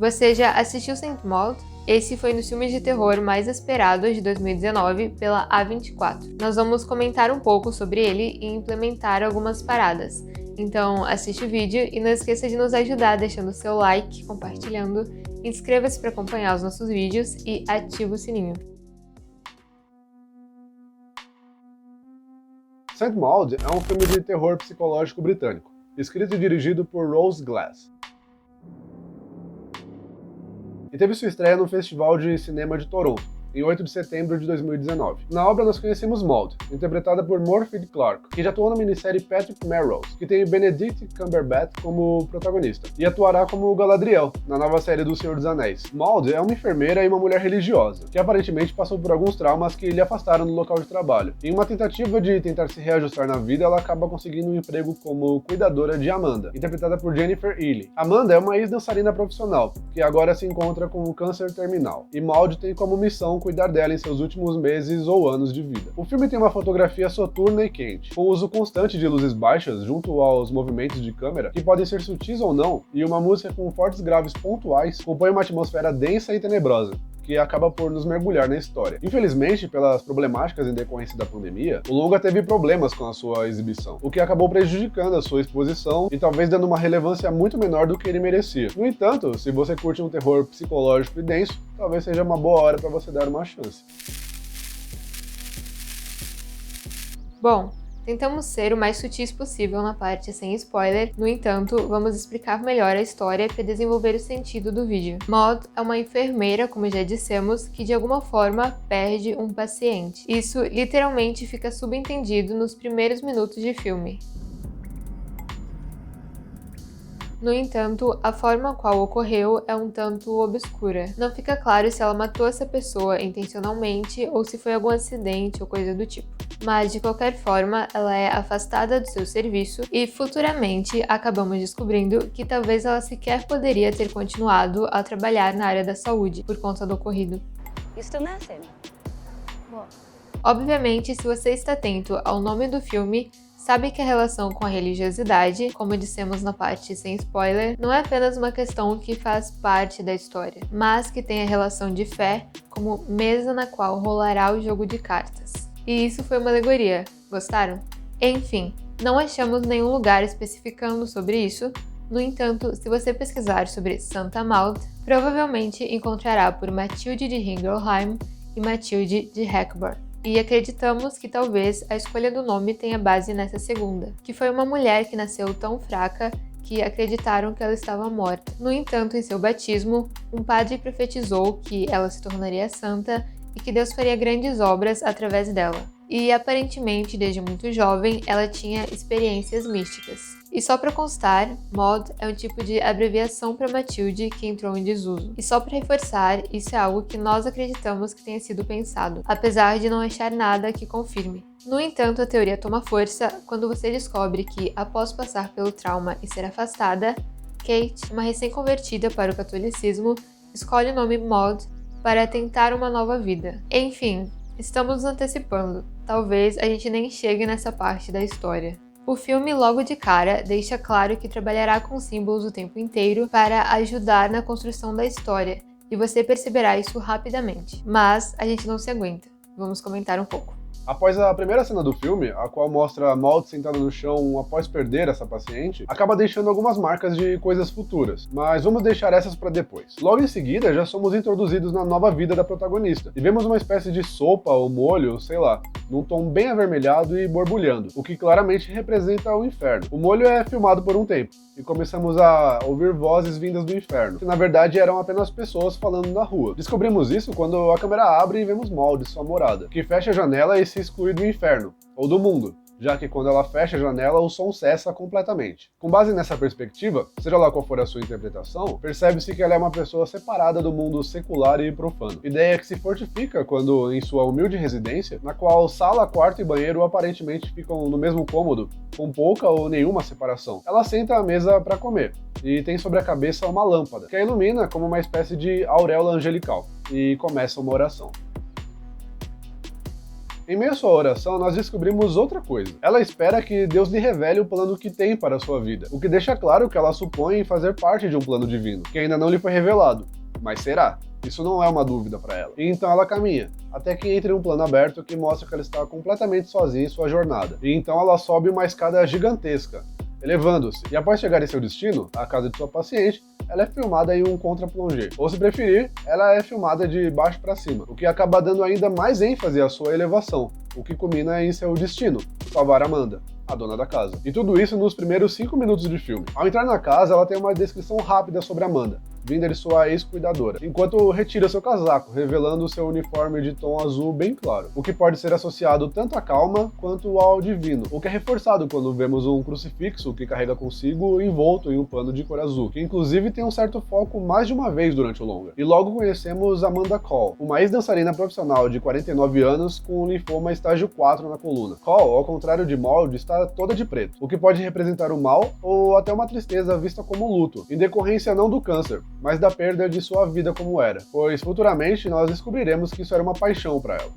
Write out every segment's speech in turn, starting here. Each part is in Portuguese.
Você já assistiu Saint Maud? Esse foi um dos filmes de terror mais esperados de 2019 pela A24. Nós vamos comentar um pouco sobre ele e implementar algumas paradas. Então assiste o vídeo e não esqueça de nos ajudar deixando seu like, compartilhando, inscreva-se para acompanhar os nossos vídeos e ativa o sininho. Saint Maud é um filme de terror psicológico britânico, escrito e dirigido por Rose Glass. E teve sua estreia no Festival de Cinema de Toronto, em 8 de setembro de 2019. Na obra nós conhecemos Maud, interpretada por Morfydd Clark, que já atuou na minissérie Patrick Melrose, que tem Benedict Cumberbatch como protagonista, e atuará como Galadriel, na nova série do Senhor dos Anéis. Maud é uma enfermeira e uma mulher religiosa, que aparentemente passou por alguns traumas que lhe afastaram do local de trabalho. Em uma tentativa de tentar se reajustar na vida, ela acaba conseguindo um emprego como cuidadora de Amanda, interpretada por Jennifer Ehle. Amanda é uma ex-dançarina profissional, que agora se encontra com um câncer terminal, e Maud tem como missão cuidar dela em seus últimos meses ou anos de vida. O filme tem uma fotografia soturna e quente, com o uso constante de luzes baixas junto aos movimentos de câmera, que podem ser sutis ou não, e uma música com fortes graves pontuais compõe uma atmosfera densa e tenebrosa, que acaba por nos mergulhar na história. Infelizmente, pelas problemáticas em decorrência da pandemia, o longa teve problemas com a sua exibição, o que acabou prejudicando a sua exposição e talvez dando uma relevância muito menor do que ele merecia. No entanto, se você curte um terror psicológico e denso, talvez seja uma boa hora para você dar uma chance. Bom, tentamos ser o mais sutis possível na parte sem spoiler, no entanto, vamos explicar melhor a história para desenvolver o sentido do vídeo. Maud é uma enfermeira, como já dissemos, que de alguma forma perde um paciente. Isso literalmente fica subentendido nos primeiros minutos de filme. No entanto, a forma qual ocorreu é um tanto obscura. Não fica claro se ela matou essa pessoa intencionalmente ou se foi algum acidente ou coisa do tipo. Mas, de qualquer forma, ela é afastada do seu serviço e, futuramente, acabamos descobrindo que talvez ela sequer poderia ter continuado a trabalhar na área da saúde por conta do ocorrido. Obviamente, se você está atento ao nome do filme, sabe que a relação com a religiosidade, como dissemos na parte sem spoiler, não é apenas uma questão que faz parte da história, mas que tem a relação de fé como mesa na qual rolará o jogo de cartas. E isso foi uma alegoria, gostaram? Enfim, não achamos nenhum lugar especificando sobre isso, no entanto, se você pesquisar sobre Santa Maud, provavelmente encontrará por Matilde de Ingelheim e Matilde de Hector. E acreditamos que talvez a escolha do nome tenha base nessa segunda, que foi uma mulher que nasceu tão fraca que acreditaram que ela estava morta. No entanto, em seu batismo, um padre profetizou que ela se tornaria santa e que Deus faria grandes obras através dela. E aparentemente, desde muito jovem, ela tinha experiências místicas. E só para constar, Maud é um tipo de abreviação para Matilde que entrou em desuso. E só para reforçar, isso é algo que nós acreditamos que tenha sido pensado, apesar de não achar nada que confirme. No entanto, a teoria toma força quando você descobre que, após passar pelo trauma e ser afastada, Kate, uma recém-convertida para o catolicismo, escolhe o nome Maud para tentar uma nova vida. Enfim, estamos nos antecipando. Talvez a gente nem chegue nessa parte da história. O filme, logo de cara, deixa claro que trabalhará com símbolos o tempo inteiro para ajudar na construção da história, e você perceberá isso rapidamente. Mas a gente não se aguenta. Vamos comentar um pouco. Após a primeira cena do filme, a qual mostra a Maud sentada no chão após perder essa paciente, acaba deixando algumas marcas de coisas futuras, mas vamos deixar essas para depois. Logo em seguida, já somos introduzidos na nova vida da protagonista, e vemos uma espécie de sopa ou molho, sei lá, num tom bem avermelhado e borbulhando, o que claramente representa o inferno. O molho é filmado por um tempo, e começamos a ouvir vozes vindas do inferno, que na verdade eram apenas pessoas falando na rua. Descobrimos isso quando a câmera abre e vemos Maud, sua morada, que fecha a janela e se exclui do inferno, ou do mundo, já que quando ela fecha a janela, o som cessa completamente. Com base nessa perspectiva, seja lá qual for a sua interpretação, percebe-se que ela é uma pessoa separada do mundo secular e profano. Ideia que se fortifica quando, em sua humilde residência, na qual sala, quarto e banheiro aparentemente ficam no mesmo cômodo, com pouca ou nenhuma separação. Ela senta à mesa para comer, e tem sobre a cabeça uma lâmpada, que a ilumina como uma espécie de auréola angelical, e começa uma oração. Em meio à sua oração, nós descobrimos outra coisa. Ela espera que Deus lhe revele o plano que tem para a sua vida, o que deixa claro que ela supõe fazer parte de um plano divino, que ainda não lhe foi revelado. Mas será? Isso não é uma dúvida para ela. E então ela caminha, até que entra em um plano aberto que mostra que ela está completamente sozinha em sua jornada. E então ela sobe uma escada gigantesca, elevando-se. E após chegar em seu destino, a casa de sua paciente, ela é filmada em um contra-plongé. Ou se preferir, ela é filmada de baixo para cima, o que acaba dando ainda mais ênfase à sua elevação, o que culmina em seu destino, salvar Amanda, a dona da casa. E tudo isso nos primeiros 5 minutos de filme. Ao entrar na casa, ela tem uma descrição rápida sobre Amanda, vinda de sua ex-cuidadora, enquanto retira seu casaco, revelando seu uniforme de tom azul bem claro, o que pode ser associado tanto à calma quanto ao divino, o que é reforçado quando vemos um crucifixo que carrega consigo envolto em um pano de cor azul, que inclusive tem um certo foco mais de uma vez durante o longa. E logo conhecemos Amanda Call, uma ex-dançarina profissional de 49 anos com linfoma estágio 4 na coluna. Call, ao contrário de Maud, está toda de preto, o que pode representar o mal ou até uma tristeza vista como luto, em decorrência não do câncer, mas da perda de sua vida como era, pois futuramente nós descobriremos que isso era uma paixão para ela.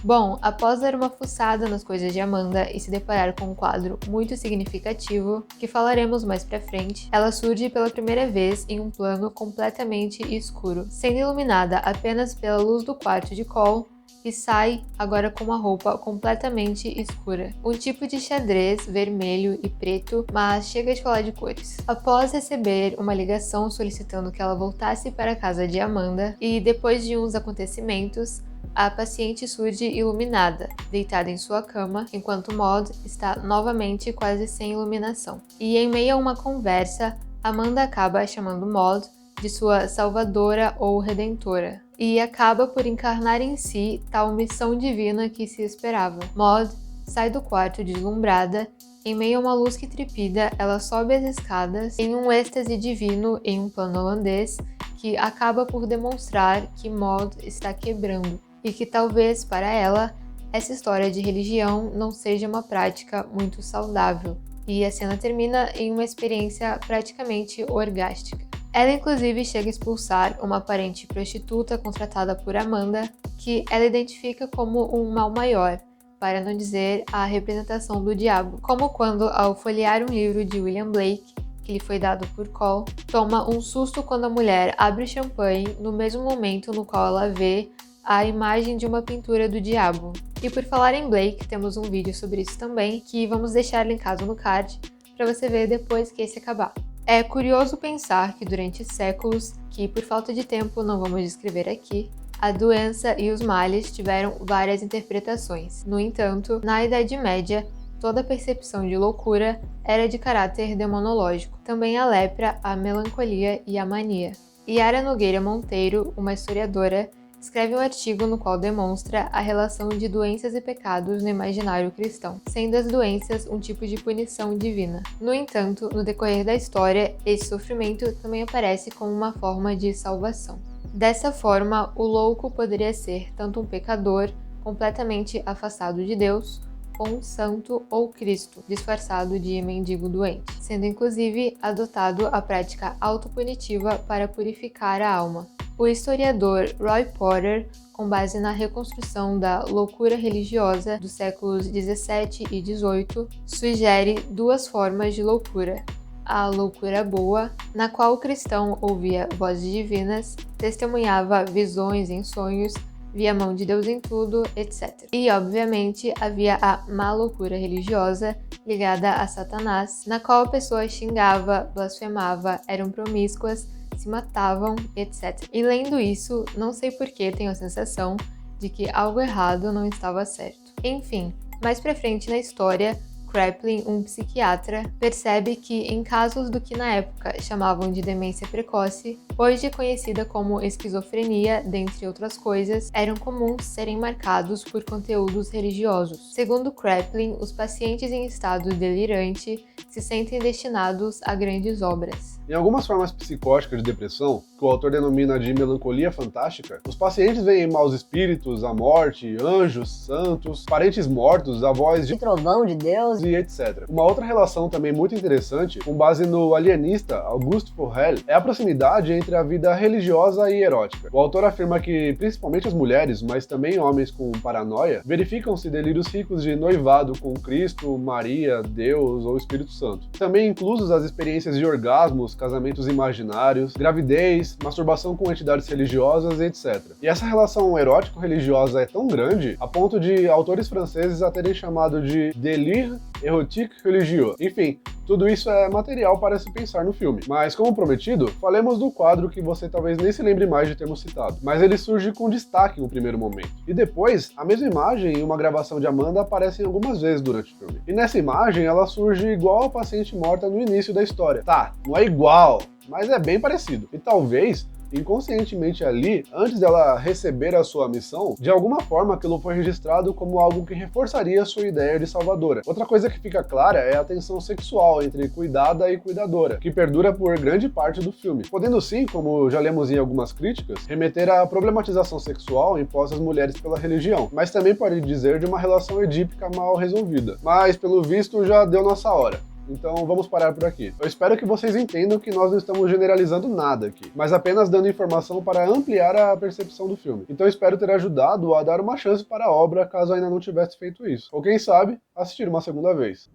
Bom, após dar uma fuçada nas coisas de Amanda e se deparar com um quadro muito significativo, que falaremos mais pra frente, ela surge pela primeira vez em um plano completamente escuro, sendo iluminada apenas pela luz do quarto de Cole, e sai agora com uma roupa completamente escura. Um tipo de xadrez vermelho e preto, mas chega de falar de cores. Após receber uma ligação solicitando que ela voltasse para a casa de Amanda, e depois de uns acontecimentos, a paciente surge iluminada, deitada em sua cama, enquanto Maud está novamente quase sem iluminação. E em meio a uma conversa, Amanda acaba chamando Maud de sua salvadora ou redentora, e acaba por encarnar em si tal missão divina que se esperava. Maud sai do quarto deslumbrada. Em meio a uma luz que trepida, ela sobe as escadas em um êxtase divino em um plano holandês que acaba por demonstrar que Maud está quebrando e que talvez para ela essa história de religião não seja uma prática muito saudável. E a cena termina em uma experiência praticamente orgástica. Ela inclusive chega a expulsar uma parente prostituta contratada por Amanda, que ela identifica como um mal maior, para não dizer a representação do diabo, como quando, ao folhear um livro de William Blake, que lhe foi dado por Cole, toma um susto quando a mulher abre o champanhe no mesmo momento no qual ela vê a imagem de uma pintura do diabo. E por falar em Blake, temos um vídeo sobre isso também, que vamos deixar linkado no card, para você ver depois que esse acabar. É curioso pensar que durante séculos, que por falta de tempo não vamos descrever aqui, a doença e os males tiveram várias interpretações. No entanto, na Idade Média, toda percepção de loucura era de caráter demonológico. Também a lepra, a melancolia e a mania. Yara Nogueira Monteiro, uma historiadora, escreve um artigo no qual demonstra a relação de doenças e pecados no imaginário cristão, sendo as doenças um tipo de punição divina. No entanto, no decorrer da história, esse sofrimento também aparece como uma forma de salvação. Dessa forma, o louco poderia ser tanto um pecador, completamente afastado de Deus, ou um santo ou Cristo, disfarçado de mendigo doente, sendo inclusive adotado a prática autopunitiva para purificar a alma. O historiador Roy Porter, com base na reconstrução da loucura religiosa dos séculos 17 e 18, sugere duas formas de loucura. A loucura boa, na qual o cristão ouvia vozes divinas, testemunhava visões em sonhos, via a mão de Deus em tudo, etc. E, obviamente, havia a má loucura religiosa, ligada a Satanás, na qual a pessoa xingava, blasfemava, eram promíscuas, se matavam, etc. E lendo isso, não sei por que tenho a sensação de que algo errado não estava certo. Enfim, mais pra frente na história, Kraepelin, um psiquiatra, percebe que em casos do que na época chamavam de demência precoce, hoje conhecida como esquizofrenia, dentre outras coisas, eram comuns serem marcados por conteúdos religiosos. Segundo Kraepelin, os pacientes em estado delirante se sentem destinados a grandes obras. Em algumas formas psicóticas de depressão, que o autor denomina de melancolia fantástica, os pacientes veem maus espíritos, a morte, anjos, santos, parentes mortos, a voz de trovão de Deus e etc. Uma outra relação também muito interessante, com base no alienista Auguste Forel, é a proximidade entre a vida religiosa e erótica. O autor afirma que, principalmente as mulheres, mas também homens com paranoia, verificam-se delírios ricos de noivado com Cristo, Maria, Deus ou Espírito Santo. Também inclusos as experiências de orgasmos, casamentos imaginários, gravidez, masturbação com entidades religiosas, etc. E essa relação erótico-religiosa é tão grande, a ponto de autores franceses a terem chamado de délire érotique religieux. Enfim, tudo isso é material para se pensar no filme. Mas, como prometido, falemos do quadro que você talvez nem se lembre mais de termos citado. Mas ele surge com destaque no primeiro momento. E depois, a mesma imagem e uma gravação de Amanda aparecem algumas vezes durante o filme. E nessa imagem, ela surge igual a paciente morta no início da história. Tá, não é igual, mas é bem parecido. E talvez, inconscientemente ali, antes dela receber a sua missão, de alguma forma aquilo foi registrado como algo que reforçaria a sua ideia de salvadora. Outra coisa que fica clara é a tensão sexual entre cuidada e cuidadora, que perdura por grande parte do filme, podendo sim, como já lemos em algumas críticas, remeter à problematização sexual imposta às mulheres pela religião, mas também pode dizer de uma relação edípica mal resolvida. Mas, pelo visto, já deu nossa hora. Então vamos parar por aqui. Eu espero que vocês entendam que nós não estamos generalizando nada aqui, mas apenas dando informação para ampliar a percepção do filme. Então espero ter ajudado a dar uma chance para a obra caso ainda não tivesse feito isso. Ou quem sabe, assistir uma segunda vez.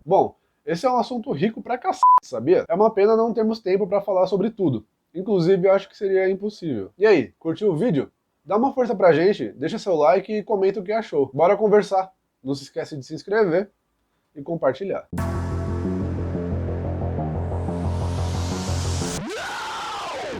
Bom, esse é um assunto rico pra cacete, sabia? É uma pena não termos tempo para falar sobre tudo. Inclusive, eu acho que seria impossível. E aí, curtiu o vídeo? Dá uma força pra gente, deixa seu like e comenta o que achou. Bora conversar! Não se esquece de se inscrever e compartilhar.